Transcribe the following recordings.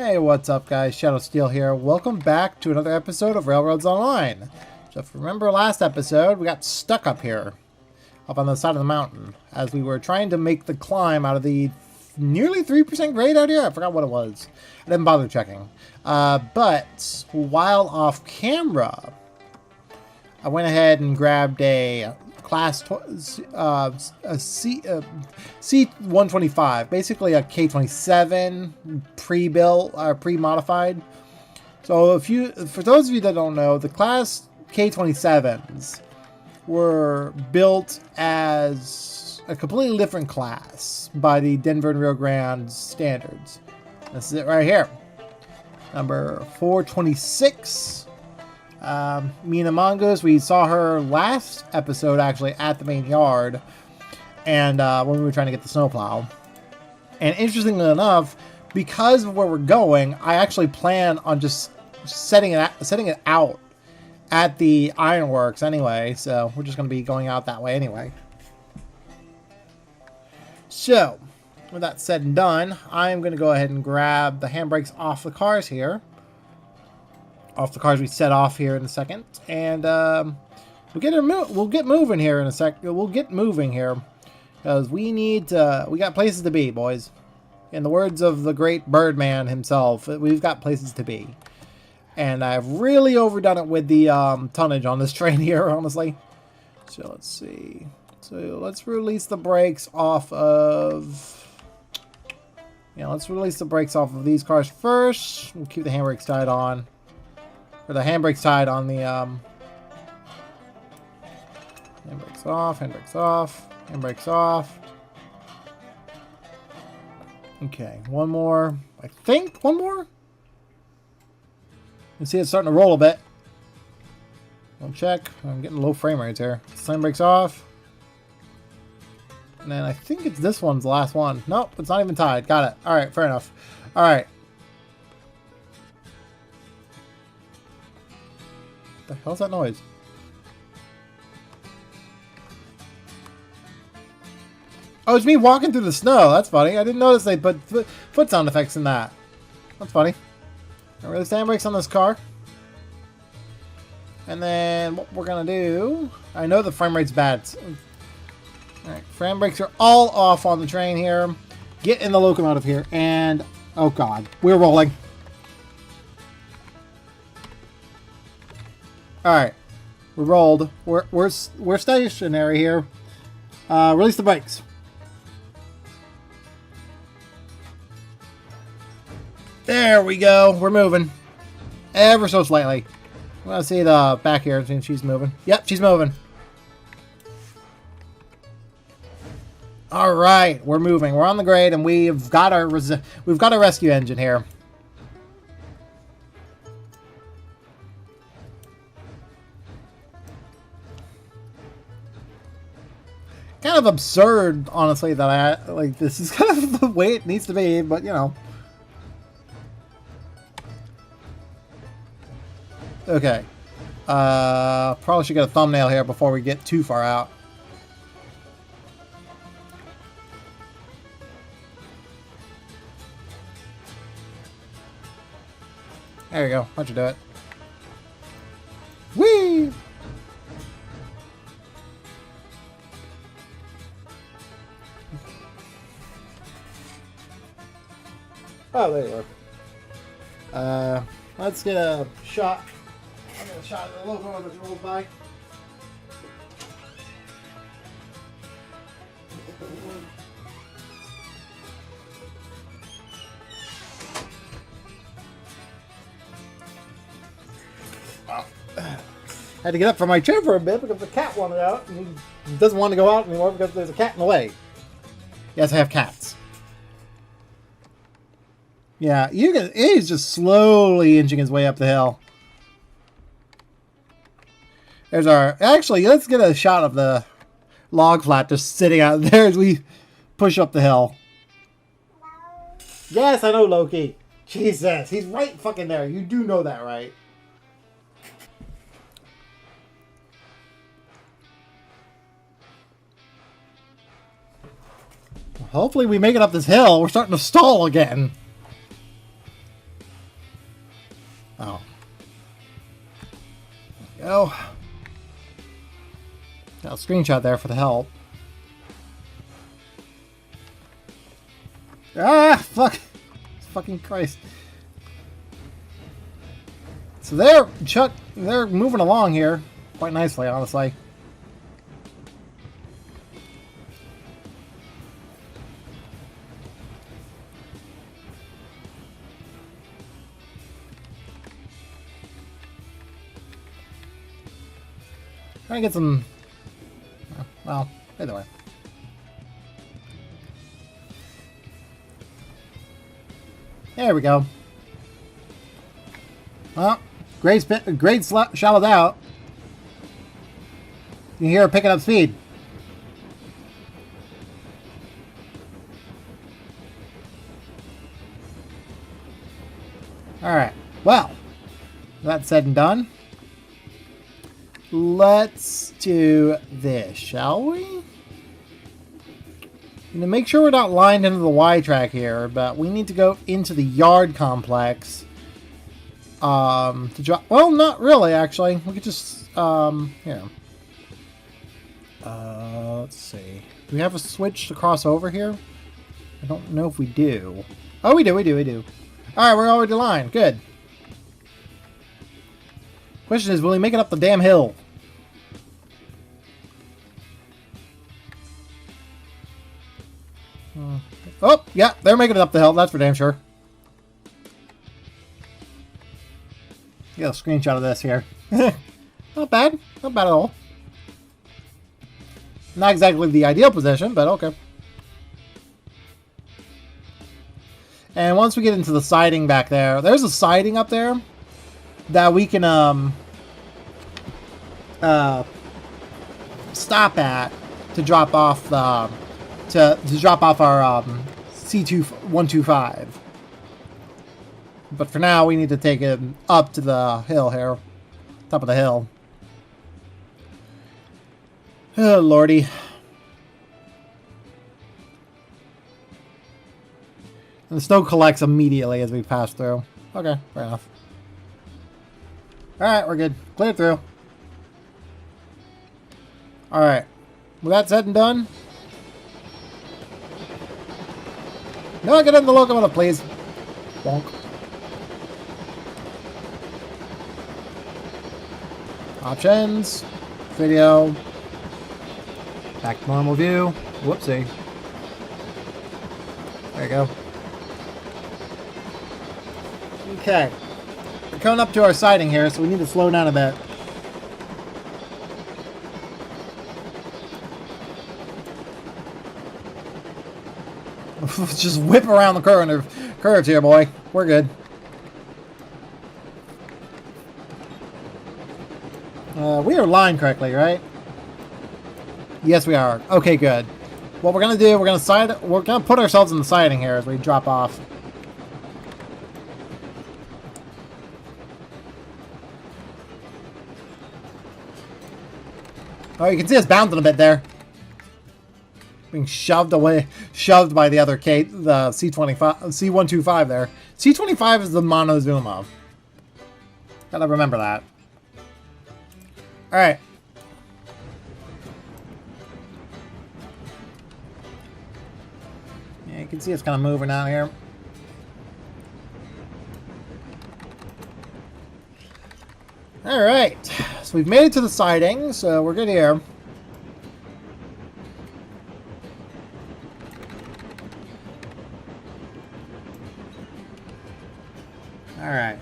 Hey, what's up guys? Shadow Steel here. Welcome back to another episode of Railroads Online. So if you remember last episode, we got stuck up here, up on the side of the mountain, as we were trying to make the climb out of the nearly 3% grade out here. I forgot what it was. I didn't bother checking. But while off camera, I went ahead and grabbed a class C125, basically a K27 pre-built or pre-modified. So for those of you that don't know, the class K27s were built as a completely different class by the Denver and Rio Grande standards. This is it right here, number 426. Mina Mongoose, we saw her last episode actually at the main yard, and when we were trying to get the snowplow. And interestingly enough, because of where we're going, I actually plan on just setting it out at the ironworks anyway. So we're just going to be going out that way anyway. So with that said and done, I'm going to go ahead and grab the handbrakes off the cars here. Off the cars we set off here in a second, and we'll get moving here in a sec. We'll get moving here because we got places to be, boys. In the words of the great Birdman himself, we've got places to be, and I've really overdone it with the tonnage on this train here, honestly. So let's see. So let's release the brakes off of. Yeah, let's release the brakes off of these cars first. We'll keep the handbrakes tied on. Or the handbrakes tied on the handbrakes off, handbrakes off, handbrakes off. Okay, one more. I think one more. You can see it's starting to roll a bit. We'll check. I'm getting low frame rates here. Handbrakes off. And then I think it's this one's the last one. Nope, it's not even tied. Got it. All right, fair enough. All right. What the hell's that noise? Oh, it's me walking through the snow. That's funny. I didn't notice they put foot sound effects in that. That's funny. Release the handbrakes on this car. And then what we're going to do... I know the frame rate's bad. Alright, frame brakes are all off on the train here. Get in the locomotive here. And... oh god. We're rolling. Alright, we're rolled. We're stationary here. Release the brakes. There we go. We're moving. Ever so slightly. I want to see the back here. She's moving. Yep, she's moving. Alright, we're moving. We're on the grade, and we've got our rescue engine here. Kind of absurd, honestly, that this is kind of the way it needs to be, but you know. Okay. Probably should get a thumbnail here before we get too far out. There you go. Why'd you do it? Whee! Oh, there you are. Let's get a shot. I'll get a shot of the logo that rolls by. I had to get up from my chair for a bit because the cat wanted out, and he doesn't want to go out anymore because there's a cat in the way. Yes, I have cats. Yeah, he's just slowly inching his way up the hill. There's our... actually, let's get a shot of the log flat just sitting out there as we push up the hill. Yes, I know, Loki. Jesus, he's right fucking there. You do know that, right? Hopefully we make it up this hill. We're starting to stall again. go. Got a screenshot there for the help. Ah, fuck. Fucking Christ. So they're moving along here quite nicely, honestly. Trying to get some... Well, either way. There we go. Well, great shallowed out. You can hear her picking up speed. Alright, well, that said and done. Let's do this, shall we? You know, make sure we're not lined into the Y track here, but we need to go into the yard complex to drop. Well, not really, actually. We could just here. Let's see. Do we have a switch to cross over here? I don't know if we do. Oh, we do. All right, we're already lined. Good. Question is, will we make it up the damn hill? Oh, yeah, they're making it up the hill. That's for damn sure. Get a screenshot of this here. Not bad. Not bad at all. Not exactly the ideal position, but okay. And once we get into the siding back there, there's a siding up there that we can stop at to drop off the to drop off our C125. But for now, we need to take it up to the hill here, top of the hill. Oh lordy. And the snow collects immediately as we pass through. Okay, fair enough. Alright, we're good. Clear through. Alright. With that said and done. No, get in the locomotive, please. Bonk. Options. Video. Back to normal view. Whoopsie. There you go. Okay. We're coming up to our siding here, so we need to slow down a bit. Just whip around the curves here, boy. We're good. We are lined correctly, right? Yes, we are. Okay, good. What we're gonna do, we're gonna put ourselves in the siding here as we drop off. Oh, you can see us bouncing a bit there. Being shoved by the other the C125 there. C25 is the Montezuma. Gotta remember that. Alright. Yeah, you can see it's kind of moving out here. Alright. So we've made it to the siding, so we're good here. Alright.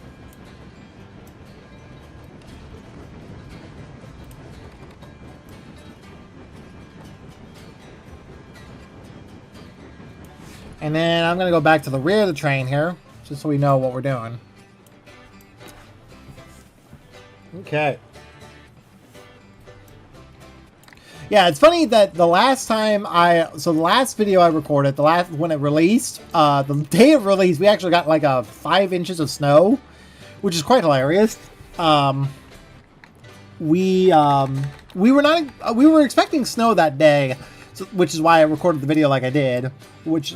And then I'm going to go back to the rear of the train here, just so we know what we're doing. Okay. Yeah, it's funny that the last time the last video I recorded, when it released, the day of release, we actually got like 5 inches of snow, which is quite hilarious. We were expecting snow that day, which is why I recorded the video like I did, but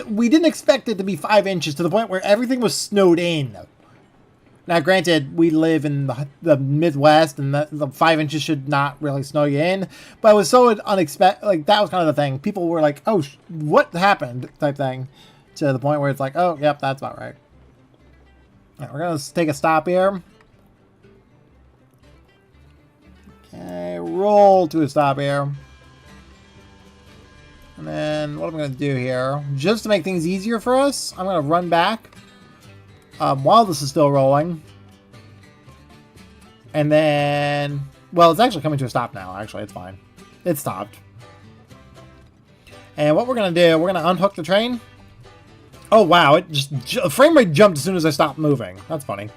we didn't expect it to be 5 inches to the point where everything was snowed in. Now, granted, we live in the Midwest, and the 5 inches should not really snow you in. But it was so unexpected. Like, that was kind of the thing. People were like, "Oh, what happened?" type thing, to the point where it's like, "Oh, yep, that's about right." All right, we're gonna take a stop here. Okay, roll to a stop here. And then what am I going to do here? Just to make things easier for us, I'm going to run back while this is still rolling. And then, well, it's actually coming to a stop now. Actually, it's fine. It stopped. And what we're going to do, we're going to unhook the train. Oh, wow. It just frame rate jumped as soon as I stopped moving. That's funny.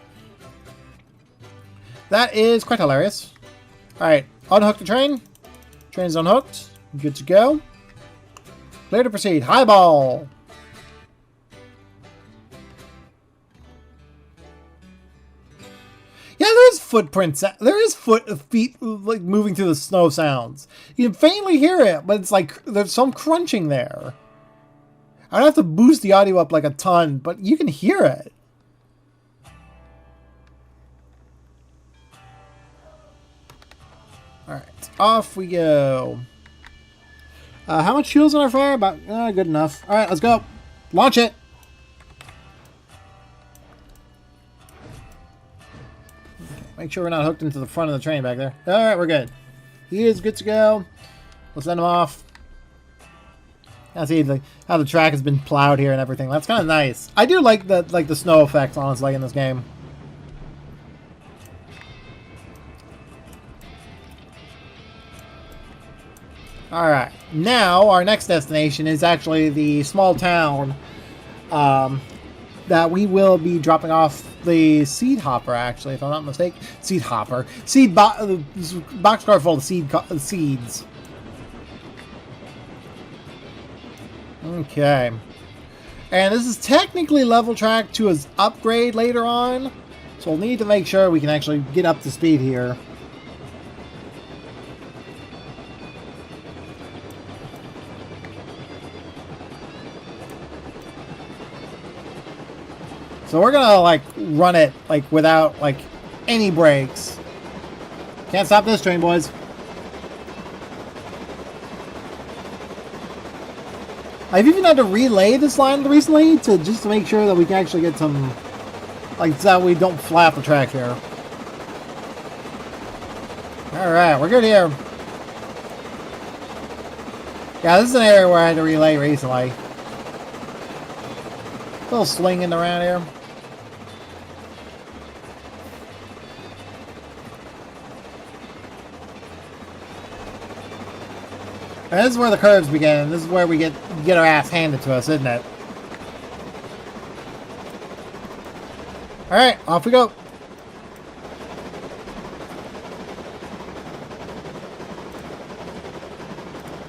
That is quite hilarious. All right, unhook the train. Train's unhooked. Good to go. Clear to proceed. Highball. Yeah, there's footprints. There is feet like moving through the snow sounds. You can faintly hear it, but it's like there's some crunching there. I don't have to boost the audio up like a ton, but you can hear it. All right, off we go. How much fuel's on our fire? About good enough. All right, let's go. Launch it. Okay, make sure we're not hooked into the front of the train back there. All right, we're good. He is good to go. Let's send him off. I see how the track has been plowed here and everything. That's kind of nice. I do like the snow effects, honestly, in this game. Alright, now our next destination is actually the small town that we will be dropping off the seed hopper, actually, if I'm not mistaken. Seed hopper. Boxcar full of seeds. Okay. And this is technically level track to his upgrade later on, so we'll need to make sure we can actually get up to speed here. So we're gonna like run it like without like any brakes. Can't stop this train, boys. I've even had to relay this line recently just to make sure that we can actually get some, like, so we don't fly off the track here. All right, we're good here. Yeah, this is an area where I had to relay recently. A little swinging around here. And this is where the curves begin. This is where we get our ass handed to us, isn't it? Alright, off we go.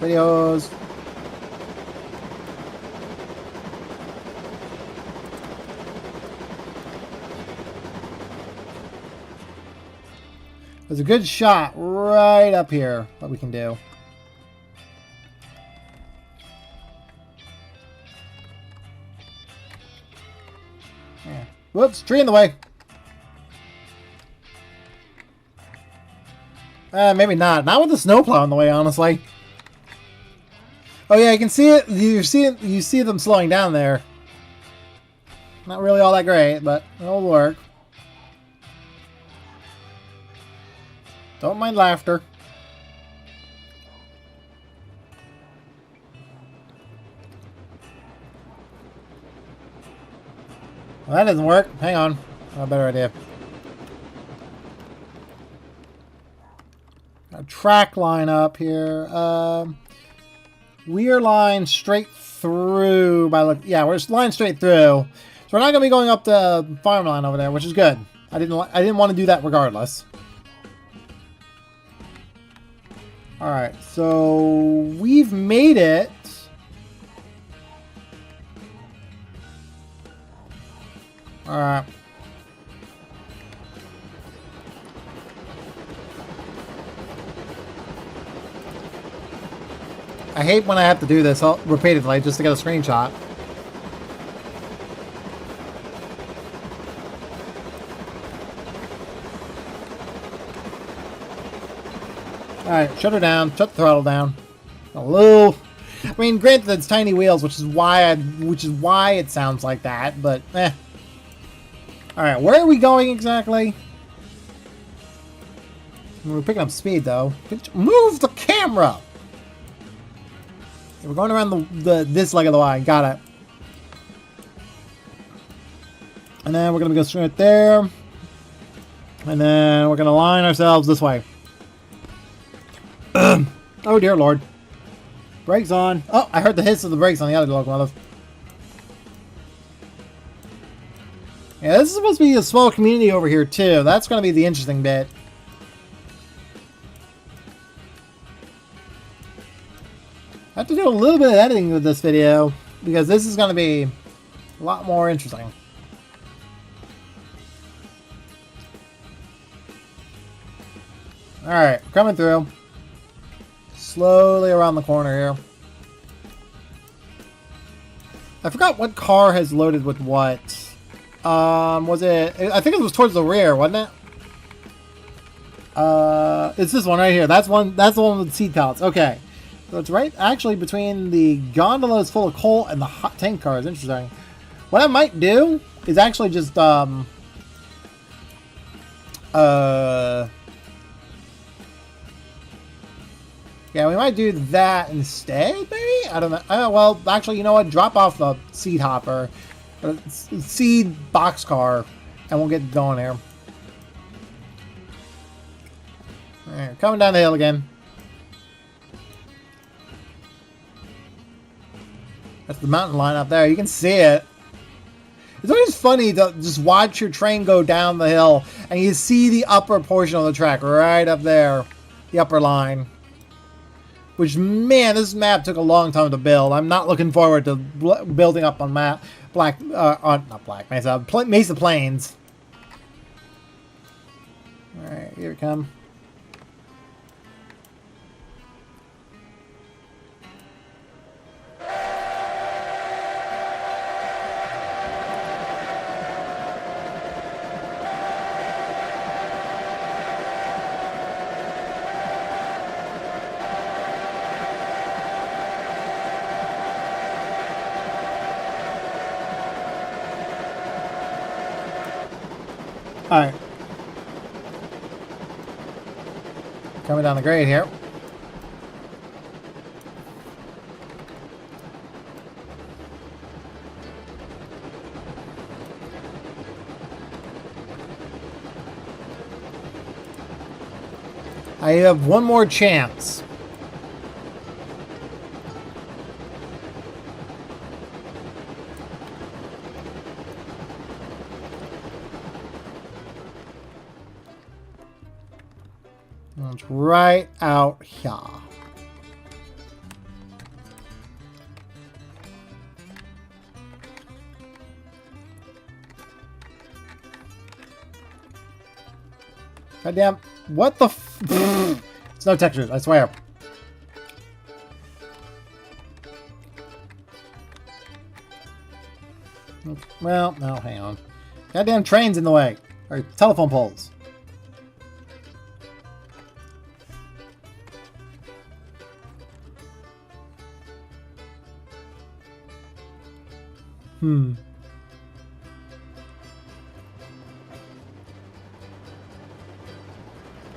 Videos. There's a good shot right up here that we can do. Yeah. Whoops, tree in the way. Maybe not. Not with the snowplow in the way, honestly. Oh yeah, you can see it. You see them slowing down there. Not really all that great, but it'll work. Don't mind laughter. Well, that doesn't work. Hang on. I have a better idea. A track line up here. We are lined straight through by look. Yeah, we're lined straight through. So we're not gonna be going up the farm line over there, which is good. I didn't want to do that regardless. All right, so we've made it. All right. I hate when I have to do this repeatedly just to get a screenshot. Alright, shut her down. Shut the throttle down. A little... I mean, granted, it's tiny wheels, which is why it sounds like that, but eh. Alright, where are we going exactly? We're picking up speed, though. Move the camera! We're going around this leg of the line. Got it. And then we're going to go straight there. And then we're going to line ourselves this way. Oh, dear Lord. Brakes on. Oh, I heard the hiss of the brakes on the other locomotive. Yeah, this is supposed to be a small community over here, too. That's going to be the interesting bit. I have to do a little bit of editing with this video, because this is going to be a lot more interesting. Alright, coming through. Slowly around the corner here. I forgot what car has loaded with what. Was it... I think it was towards the rear, wasn't it? It's this one right here. That's the one with seat pallets. Okay. So it's right actually between the gondolas full of coal and the hot tank cars. Interesting. What I might do is actually just yeah, we might do that instead, maybe? I don't know. Well, actually, you know what? Drop off the seed hopper. Seed boxcar. And we'll get going here. Alright, coming down the hill again. That's the mountain line up there. You can see it. It's always funny to just watch your train go down the hill and you see the upper portion of the track right up there. The upper line. Which, man, this map took a long time to build. I'm not looking forward to building up on not Black Mesa, Mesa Plains. Alright, here we come. Alright. Coming down the grade here. I have one more chance. It's right out here. Goddamn, what the f- It's no textures, I swear. Well, no, hang on. Goddamn train's in the way. Or telephone poles.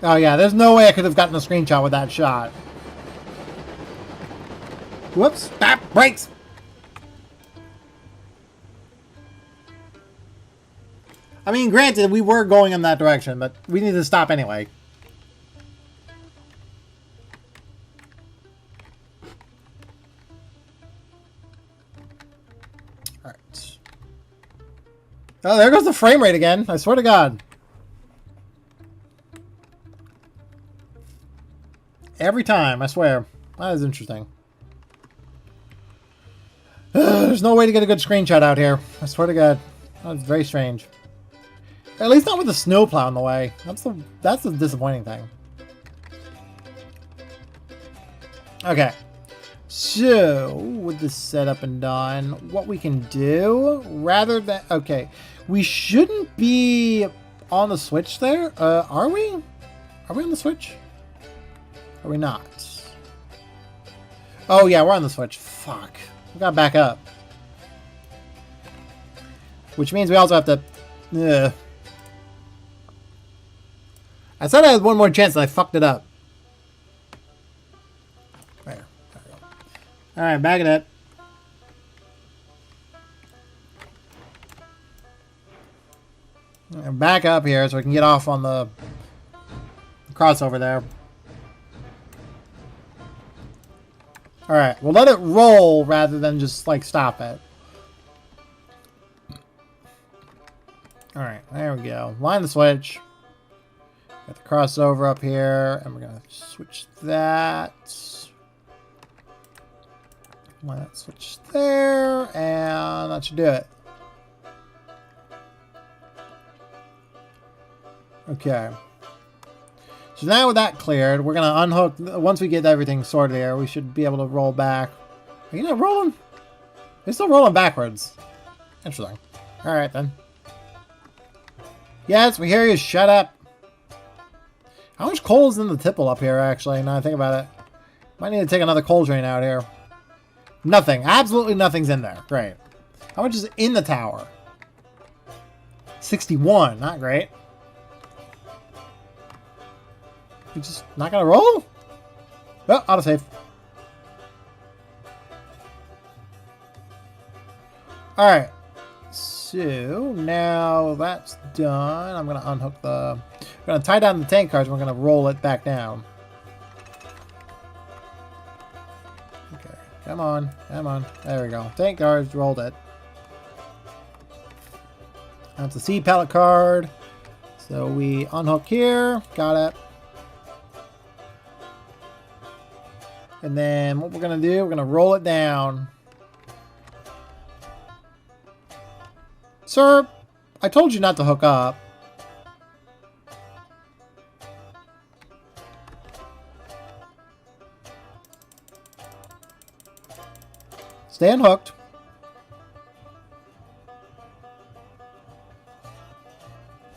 Oh yeah, there's no way I could have gotten a screenshot with that shot. Whoops! Stop! Brakes! I mean, granted, we were going in that direction, but we need to stop anyway. Alright. Oh, there goes the frame rate again. I swear to God. Every time, I swear. That is interesting. There's no way to get a good screenshot out here. I swear to God. That's very strange. At least not with the snowplow in the way. That's the disappointing thing. Okay. So, with this set up and done, what we can do, rather than... Okay. We shouldn't be on the switch there. Are we? Are we on the switch? Are we not? Oh yeah, we're on the switch. Fuck. We gotta back up. Which means we also have to... Ugh. I said I had one more chance and I fucked it up. There. There we go. Alright, back it up. And back up here so we can get off on the crossover there. Alright, we'll let it roll rather than just, like, stop it. Alright, there we go. Line the switch. Got the crossover up here, and we're going to switch that. Line that switch there, and that should do it. Okay. So now with that cleared, we're going to unhook. Once we get everything sorted here, we should be able to roll back. Are you not rolling? They're still rolling backwards. Interesting. Alright then. Yes, we hear you. Shut up. How much coal is in the tipple up here, actually, now I think about it? Might need to take another coal train out here. Nothing. Absolutely nothing's in there. Great. How much is in the tower? 61. Not great. You just not gonna roll? Oh, autosave. Alright. So, now that's done. I'm gonna unhook the... I'm gonna tie down the tank cars and we're gonna roll it back down. Okay. Come on. Come on. There we go. Tank cars, rolled it. That's a C pallet card. So we unhook here. Got it. And then what we're going to do, we're going to roll it down. Sir, I told you not to hook up. Stay unhooked.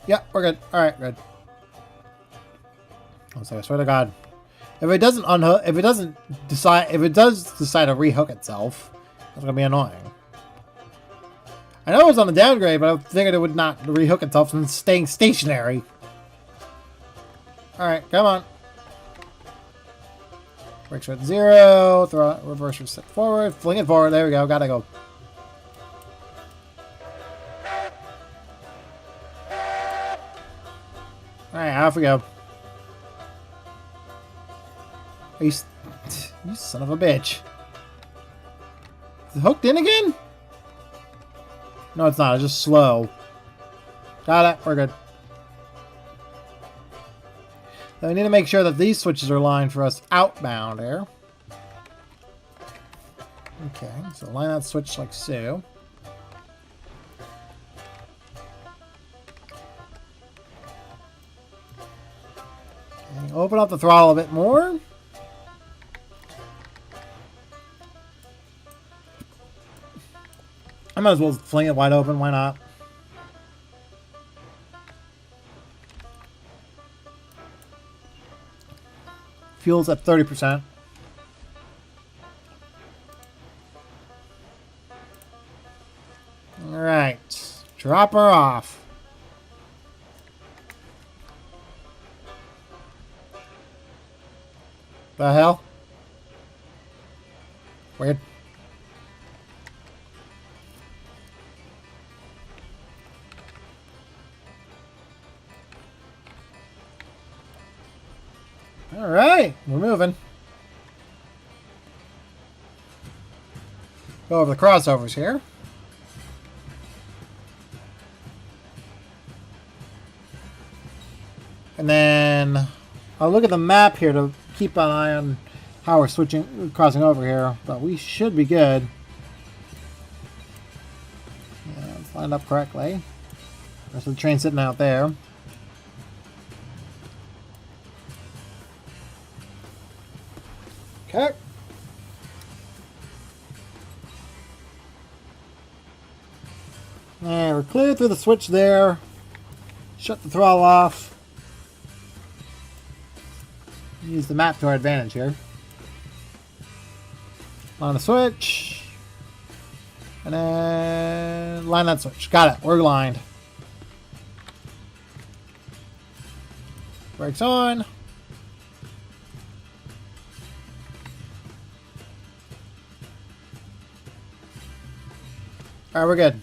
Yeah, we're good. Alright, good. I swear to God. If it doesn't unhook, if it does decide to rehook itself, that's gonna be annoying. I know it was on the downgrade, but I figured it would not rehook itself and staying stationary. Alright, come on. Brakes at 0, throw it, reverse or step forward, fling it forward, there we go, gotta go. Alright, off we go. You son of a bitch. Is it hooked in again? No, it's not. It's just slow. Got it. We're good. Now we need to make sure that these switches are lined for us outbound here. Okay, so line that switch like so. Okay, open up the throttle a bit more. I might as well fling it wide open, why not? Fuel's at 30%. Alright. Drop her off. The hell? Weird. Alright, we're moving. Go over the crossovers here. And then I'll look at the map here to keep an eye on how we're crossing over here, but we should be good. Yeah, it's lined up correctly. There's the train sitting out there. Okay. And we're clear through the switch there. Shut the throttle off. Use the map to our advantage here. On the switch. And then line that switch. Got it. We're lined. Brakes on. Alright, we're good.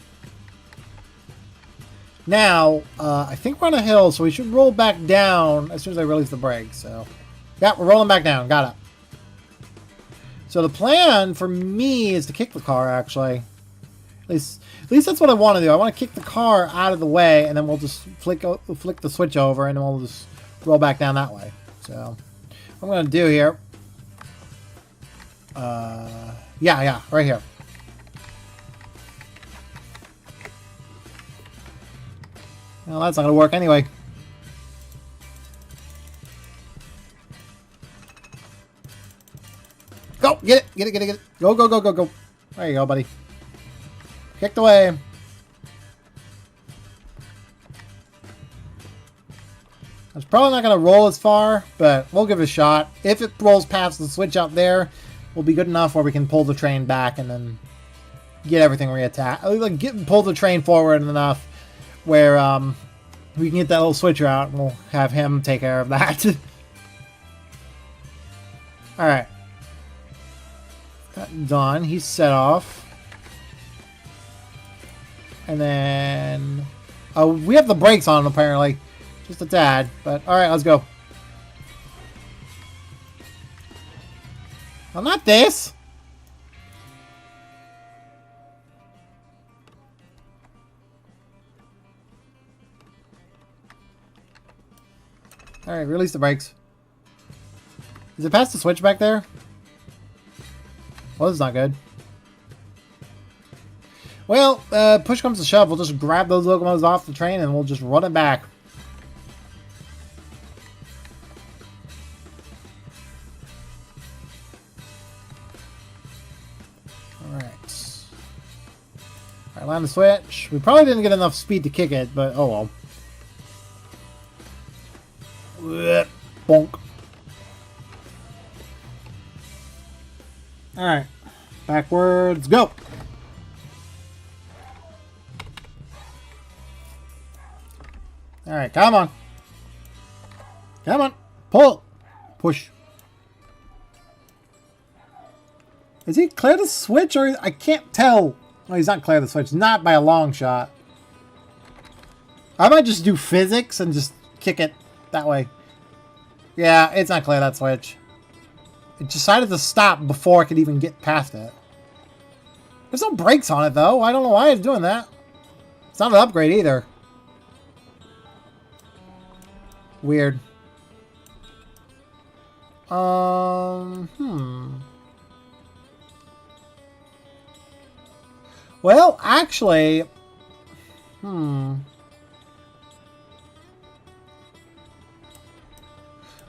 Now, I think we're on a hill, so we should roll back down as soon as I release the brakes. So, yeah, we're rolling back down. Got it. So the plan for me is to kick the car, actually. At least that's what I want to do. I want to kick the car out of the way, and then we'll just flick the switch over, and then we'll just roll back down that way. So, what I'm going to do here... yeah, right here. Well, that's not going to work anyway. Go! Get it! Go! There you go, buddy. Kicked away. It's probably not going to roll as far, but we'll give it a shot. If it rolls past the switch out there, we'll be good enough where we can pull the train back and then get everything reattached. Like, pull the train forward enough where we can get that little switcher out and we'll have him take care of that. Alright. That done. He's set off. And then... oh, we have the brakes on apparently. Just a tad. But alright, let's go. Well, not this! Alright, release the brakes. Is it past the switch back there? Well, this is not good. Well, push comes to shove. We'll just grab those locomotives off the train and we'll just run it back. Alright. Alright, line the switch. We probably didn't get enough speed to kick it, but oh well. Bonk. Alright. Backwards, go! Alright, come on. Come on. Pull. Push. Is he clear the switch or... I can't tell. No, he's not clear the switch. Not by a long shot. I might just do physics and just kick it that way. Yeah, it's not clear that switch. It decided to stop before I could even get past it. There's no brakes on it, though. I don't know why it's doing that. It's not an upgrade, either. Weird. Well, actually...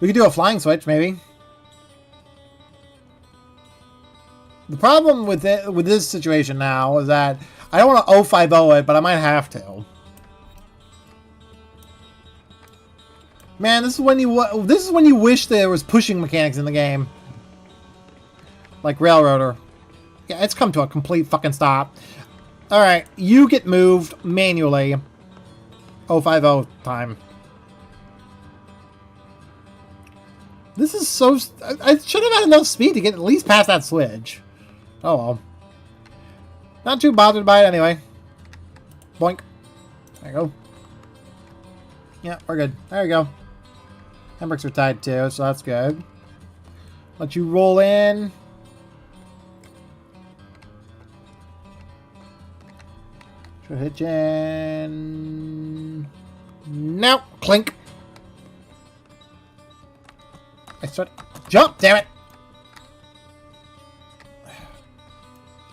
We could do a flying switch, maybe. The problem with this situation now is that I don't want to 050 it, but I might have to. Man, this is when you wish there was pushing mechanics in the game, like Railroader. Yeah, it's come to a complete fucking stop. All right, you get moved manually. 050 time. This is so... I should have had enough speed to get at least past that switch. Oh well. Not too bothered by it anyway. Boink. There you go. Yeah, we're good. There we go. Handbrakes are tied too, so that's good. Let you roll in. Should hitch in. No! Clink! I start... Jump! Damn it!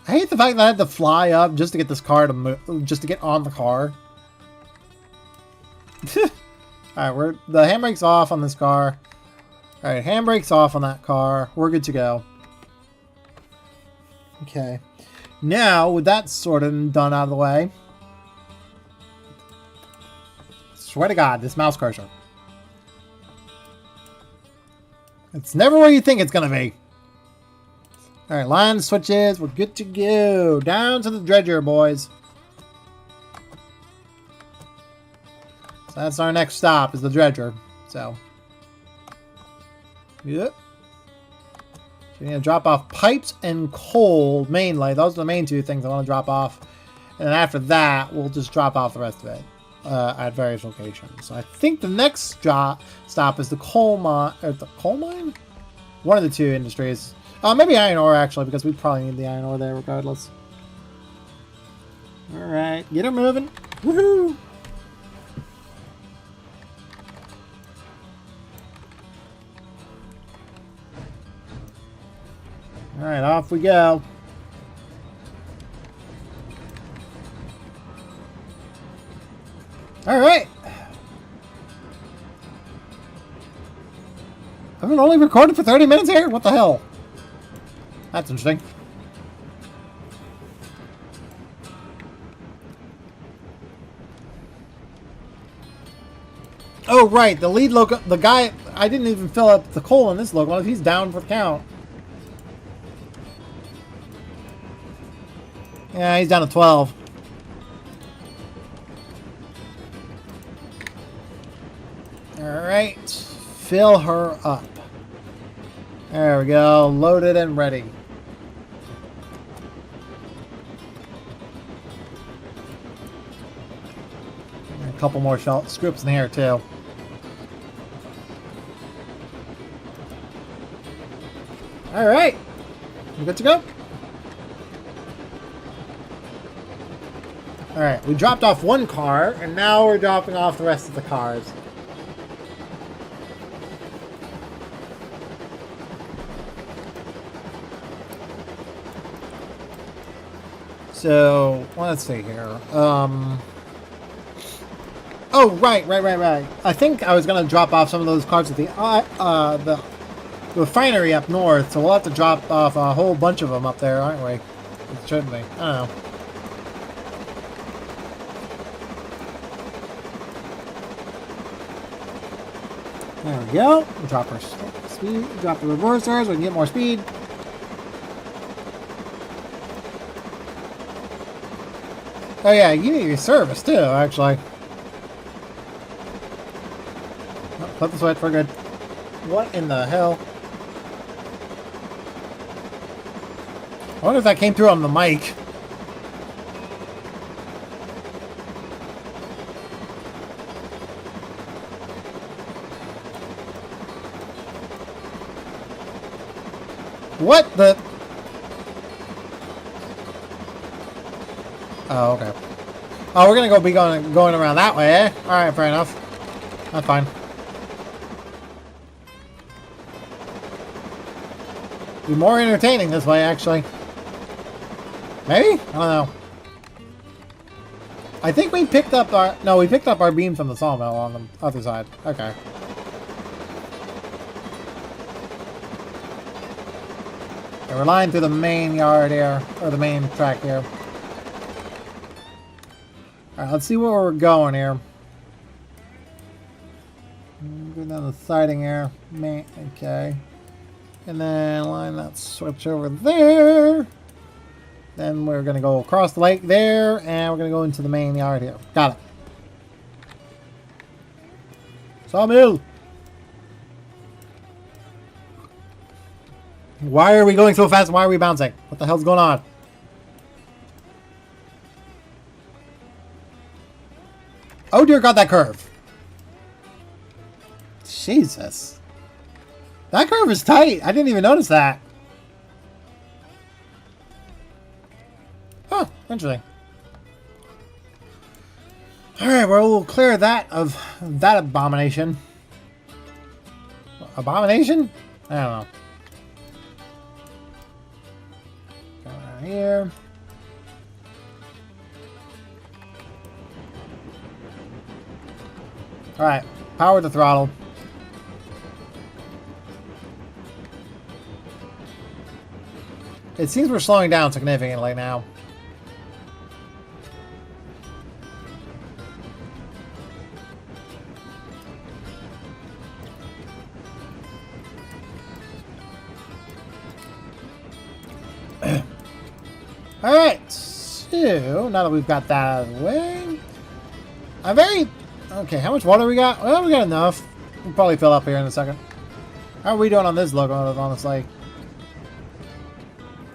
I hate the fact that I had to fly up just to get this car to move, just to get on the car. Alright, the handbrake's off on this car. Alright, handbrake's off on that car. We're good to go. Okay. Now, with that sort of done out of the way... Swear to God, this mouse cursor. It's never where you think it's gonna be. Alright, line switches. We're good to go. Down to the dredger, boys. So that's our next stop, is the dredger. So. Yep. So you're going to drop off pipes and coal, mainly. Those are the main two things I want to drop off. And then after that, we'll just drop off the rest of it at various locations. So I think the next stop is the coal mine. The coal mine? One of the two industries. Maybe iron ore, actually, because we probably need the iron ore there regardless. Alright, get her moving. Woohoo! Alright, off we go. Alright. I've been only recorded for 30 minutes here? What the hell? That's interesting. Oh, right. The lead the guy, I didn't even fill up the coal in this locomotive. He's down for the count. Yeah, he's down to 12. Alright. Fill her up. There we go. Loaded and ready. And a couple more scripts in here, too. Alright. You good to go? Alright, we dropped off one car, and now we're dropping off the rest of the cars. So, let's see here. Oh, right. I think I was going to drop off some of those cars at the refinery up north, so we'll have to drop off a whole bunch of them up there, aren't we? It shouldn't be. I don't know. There we go. We'll drop our speed, drop the reversers, so we can get more speed. Oh yeah, you need your service too, actually. Oh, flip the switch, we're good. What in the hell? I wonder if that came through on the mic. What the? Oh, okay. Oh, we're gonna be going around that way, eh? Alright, fair enough. That's fine. Be more entertaining this way, actually. Maybe? I don't know. I think we picked up our... No, we picked up our beam from the sawmill on the other side. Okay. Okay, we're lying through the main yard here. Or the main track here. Alright, let's see where we're going here. Go down the siding here. Okay. And then line that switch over there. Then we're going to go across the lake there. And we're going to go into the main yard here. Got it. Sawmill! Why are we going so fast? Why are we bouncing? What the hell's going on? Oh dear God, that curve. Jesus. That curve is tight. I didn't even notice that. Huh, interesting. Alright, well, we'll clear that of that abomination. Abomination? I don't know. Go around here. Alright, power the throttle. It seems we're slowing down significantly now. Alright, so now that we've got that out of the way, I'm very... Okay, how much water we got? Well, we got enough. We'll probably fill up here in a second. How are we doing on this locomotive, honestly?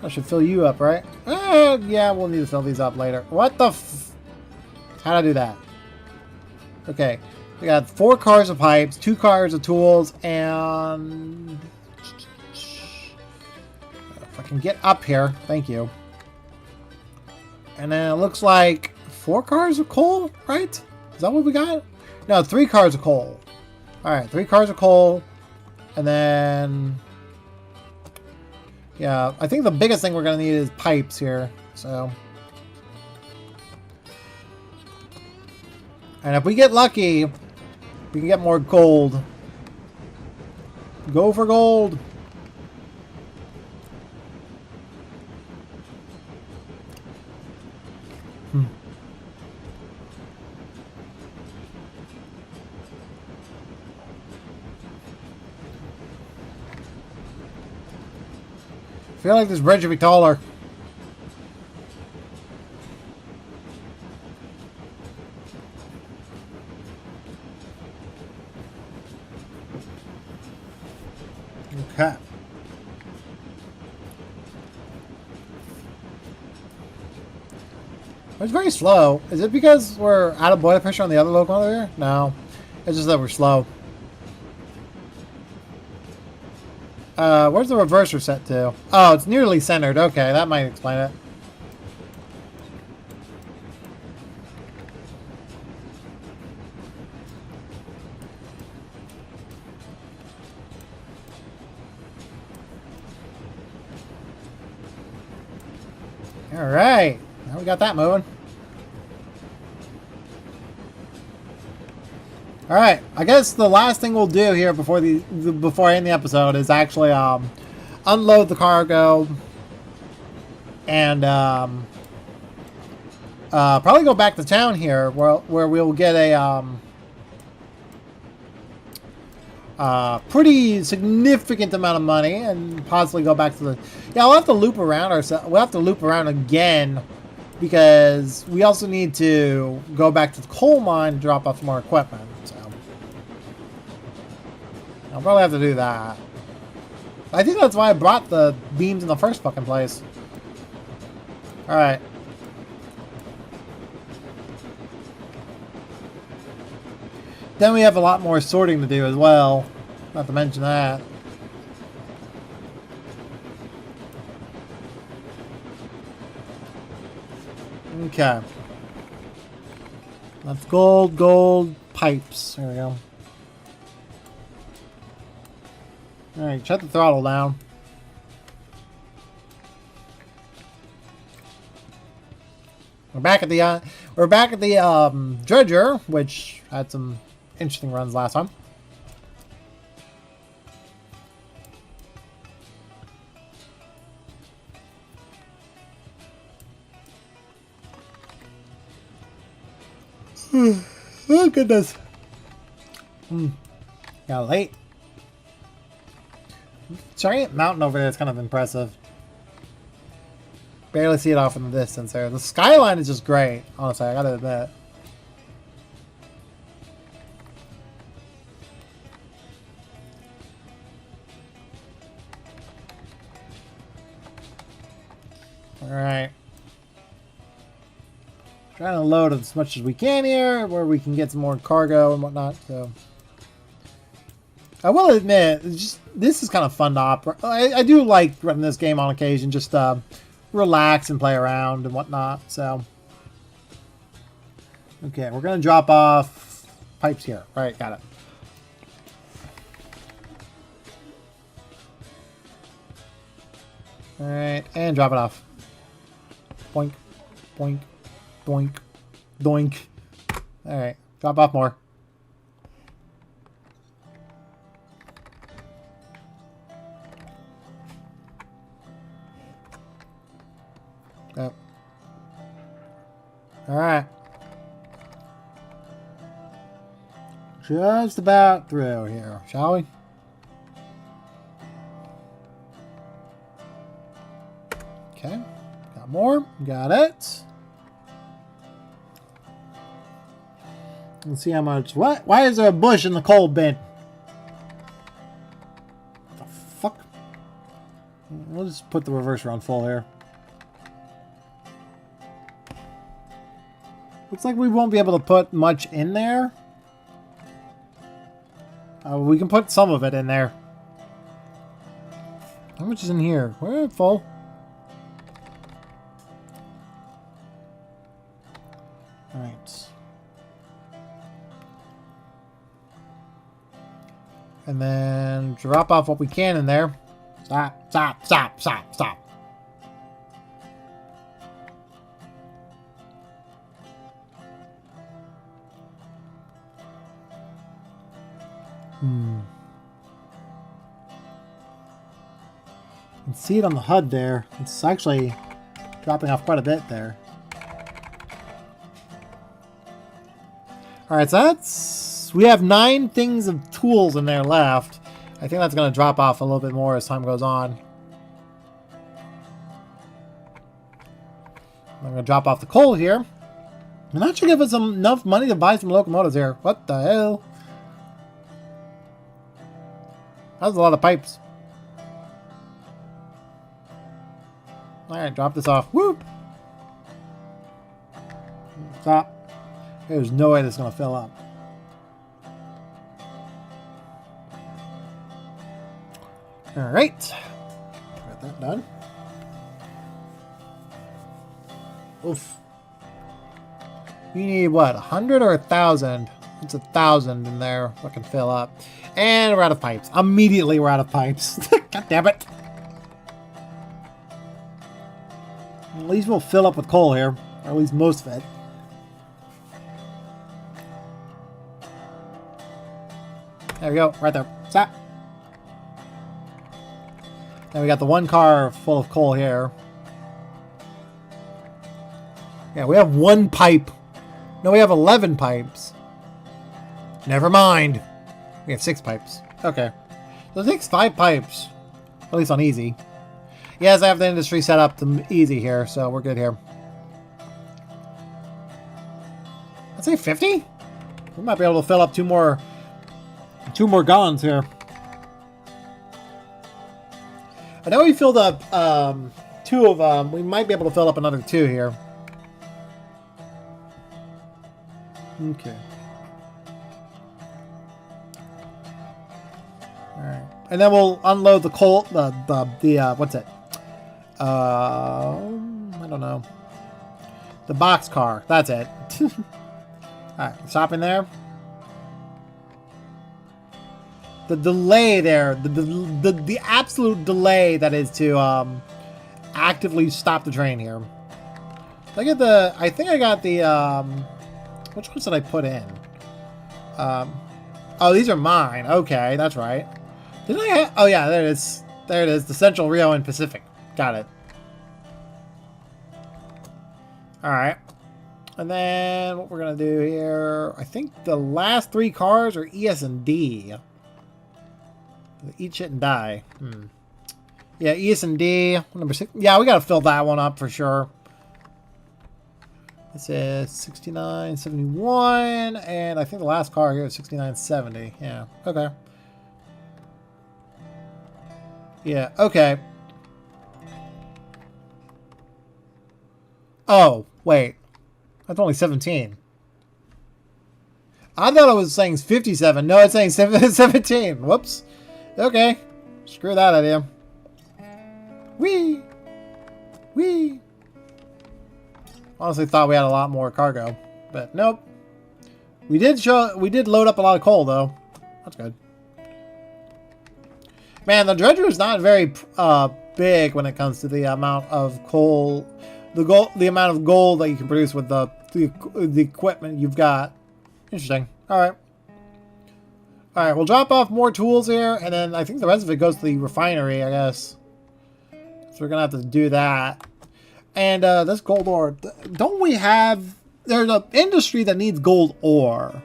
I should fill you up, right? Yeah, we'll need to fill these up later. What the f... How'd I do that? Okay, we got 4 cars of pipes, 2 cars of tools, and... If I can get up here, thank you. And then it looks like 4 cars of coal, right? Is that what we got? No, 3 cars of coal. Alright, 3 cars of coal. And then... Yeah, I think the biggest thing we're going to need is pipes here. So... And if we get lucky, we can get more gold. Go for gold. I feel like this bridge should be taller. Okay. It's very slow. Is it because we're out of boiler pressure on the other locomotive here? No. It's just that we're slow. Where's the reverser set to? Oh, it's nearly centered. Okay, that might explain it. Alright. Now we got that moving. Alright, I guess the last thing we'll do here before before I end the episode is actually unload the cargo and probably go back to town here where we'll get a pretty significant amount of money and possibly go back to the... Yeah, we'll have to loop around ourselves. We'll have to loop around again because we also need to go back to the coal mine to drop off more equipment. So I'll probably have to do that. I think that's why I brought the beams in the first fucking place. Alright. Then we have a lot more sorting to do as well. Not to mention that. Okay. That's gold pipes. There we go. Alright, shut the throttle down. We're back at the dredger, which had some interesting runs last time. Oh goodness. Got late. Giant mountain over there is kind of impressive. Barely see it off in the distance there. The skyline is just great, honestly, I gotta admit. Alright. Trying to load as much as we can here, where we can get some more cargo and whatnot, so... I will admit, this is kind of fun to operate. I do like running this game on occasion, just relax and play around and whatnot, so... Okay, we're going to drop off pipes here. Right, got it. Alright, and drop it off. Boink, boink, boink, doink. Alright, drop off more. Yep. Alright. Just about through here, shall we? Okay. Got More. Got it. Let's see how much. What? Why is there a bush in the coal bin? What the fuck? We'll just put the reverser on full here. Looks like we won't be able to put much in there. We can put some of it in there. How much is in here? We're full. Alright. And then drop off what we can in there. Stop, stop, stop, stop, stop. You can see it on the HUD there. It's actually dropping off quite a bit there. Alright, so that's... We have 9 things of tools in there left. I think that's going to drop off a little bit more as time goes on. I'm going to drop off the coal here. And that should give us enough money to buy some locomotives here. What the hell? That was a lot of pipes. Alright, drop this off. Whoop! Stop. There's no way this is going to fill up. Alright. Got that done. Oof. You need what? 100 or 1,000? It's 1,000 in there. So I can fill up. And we're out of pipes. Immediately we're out of pipes. God damn it. At least we'll fill up with coal here. Or at least most of it. There we go. Right there. Stop. Then we got the one car full of coal here. Yeah, we have 1 pipe. No, we have 11 pipes. Never mind. We have 6 pipes. Okay. So it takes 5 pipes. At least on easy. Yes, I have the industry set up to easy here, so we're good here. I'd say 50? We might be able to fill up 2 more gallons here. I know we filled up 2 of them. We might be able to fill up another 2 here. Okay. Alright. And then we'll unload the coal, what's it? I don't know. The box car. That's it. Alright, stop in there. The delay there, the absolute delay that is to actively stop the train here. Look at the, I think I got the, which ones did I put in? Oh, these are mine. Okay, that's right. Didn't I have, oh yeah, there it is. There it is, the Central, Rio, and Pacific. Got it. Alright. And then what we're going to do here, I think the last 3 cars are ES and D. Eat shit and die. Yeah, ES and D. Number 6. Yeah, we got to fill that one up for sure. This is 69.71, and I think the last car here is 69.70. Yeah, okay. Yeah, okay. Oh, wait. That's only 17. I thought it was saying 57. No, it's saying 17. Whoops. Okay. Screw that idea. Whee! Whee! Honestly thought we had a lot more cargo. But nope. We did load up a lot of coal though. That's good. Man, the dredger is not very big when it comes to the amount of coal, the amount of gold that you can produce with the equipment you've got. Interesting. Alright. Alright, we'll drop off more tools here, and then I think the rest of it goes to the refinery, I guess. So we're going to have to do that. And this gold ore, don't we have... There's an industry that needs gold ore.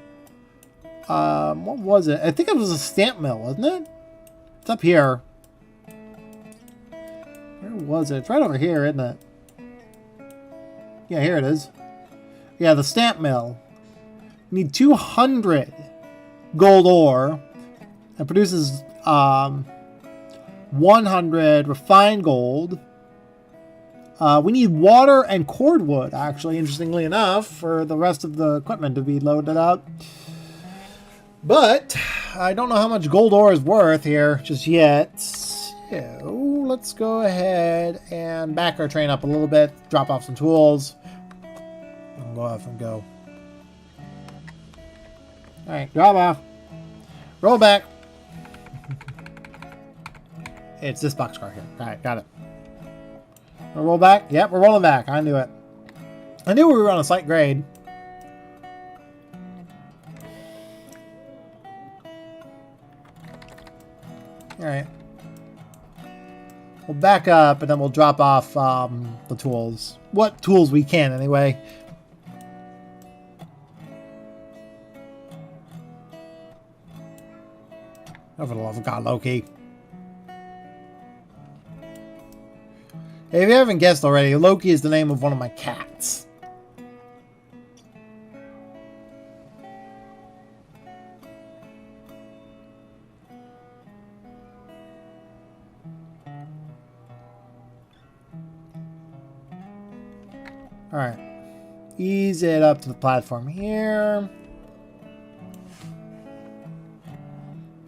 What was it? I think it was a stamp mill, wasn't it? It's up here. Where was it? It's right over here, isn't it? Yeah, here it is. Yeah, the stamp mill. We need 200 gold ore. It produces 100 refined gold. We need water and cordwood, actually, interestingly enough, for the rest of the equipment to be loaded up. But I don't know how much gold ore is worth here just yet. So let's go ahead and back our train up a little bit, drop off some tools, and go off and go. Alright, drop off. Roll back. It's this boxcar here. Alright, got it. We'll roll back? Yep, we're rolling back. I knew it. I knew we were on a slight grade. Alright. We'll back up and then we'll drop off the tools. What tools we can, anyway. Oh, for the love of God, Loki. Hey, if you haven't guessed already, Loki is the name of one of my cats. Alright. Ease it up to the platform here.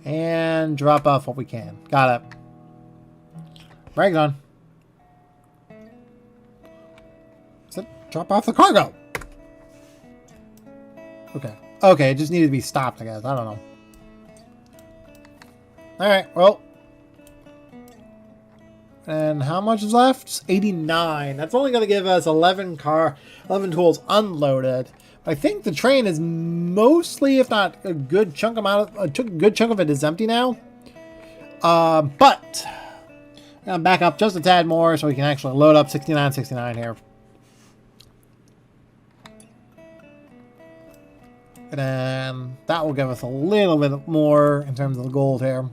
And drop off what we can. Got it. Brakes on. Drop off the cargo. Okay. Okay, it just needed to be stopped, I guess. I don't know. Alright, well. And how much is left? 89. That's only going to give us 11 tools unloaded. I think the train is mostly, if not a good chunk of it is empty now. But I'm going to back up just a tad more so we can actually load up 69 here. And then that will give us a little bit more in terms of the gold here.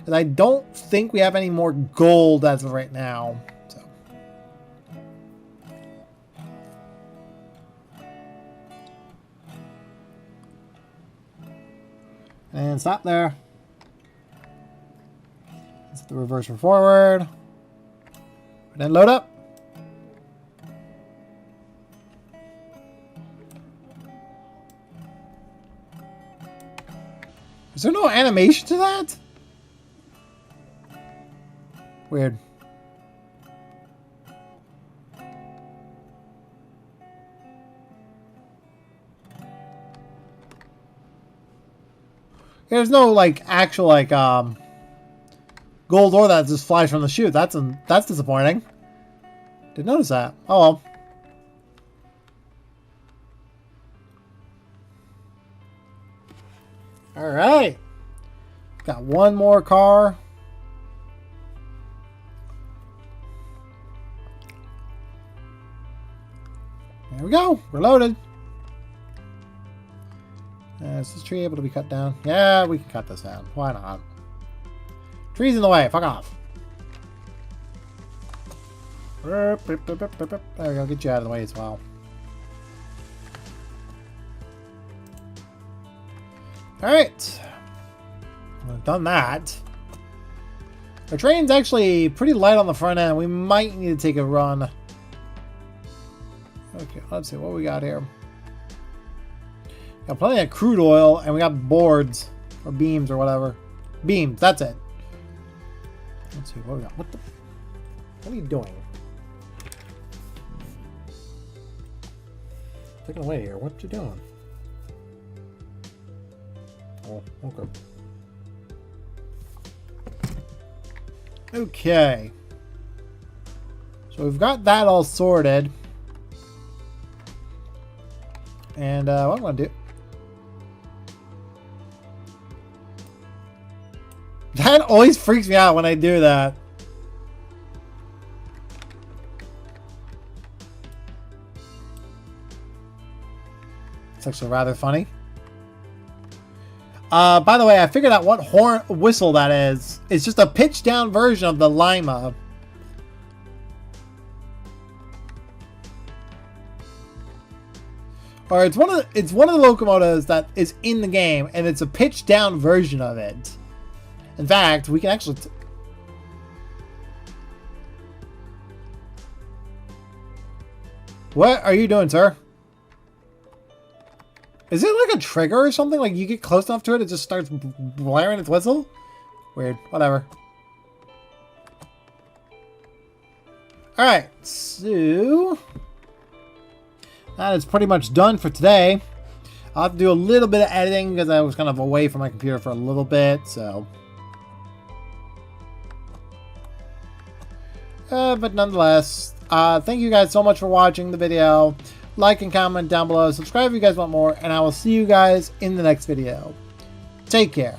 And I don't think we have any more gold as of right now. So. And stop there. Let's hit the reverser forward. And then load up. Is there no animation to that? Weird. There's no like actual like gold ore that just flies from the chute. That's disappointing. Didn't notice that. Oh well. All right. Got one more car. There we go. We're loaded. Is this tree able to be cut down? Yeah, we can cut this down. Why not? Tree's in the way. Fuck off. There we go. Get you out of the way as well. Alright. We've done that. The train's actually pretty light on the front end. We might need to take a run. Okay, let's see what we got here. Got plenty of crude oil, and we got boards. Or beams, or whatever. Beams, that's it. Let's see what we got. What are you doing? Taking away here. What you doing? Oh, okay. Okay. So we've got that all sorted. And what I'm going to do... That always freaks me out when I do that. It's actually rather funny. By the way, I figured out what horn whistle that is. It's just a pitched down version of the Lima. Or it's one of the locomotives that is in the game, and it's a pitched down version of it. In fact, we can actually... What are you doing, sir? Is it like a trigger or something? Like you get close enough to it, it just starts blaring its whistle? Weird. Whatever. Alright, so... that is pretty much done for today. I'll have to do a little bit of editing because I was kind of away from my computer for a little bit, so... but nonetheless, thank you guys so much for watching the video. Like and comment down below. Subscribe if you guys want more, and I will see you guys in the next video. Take care.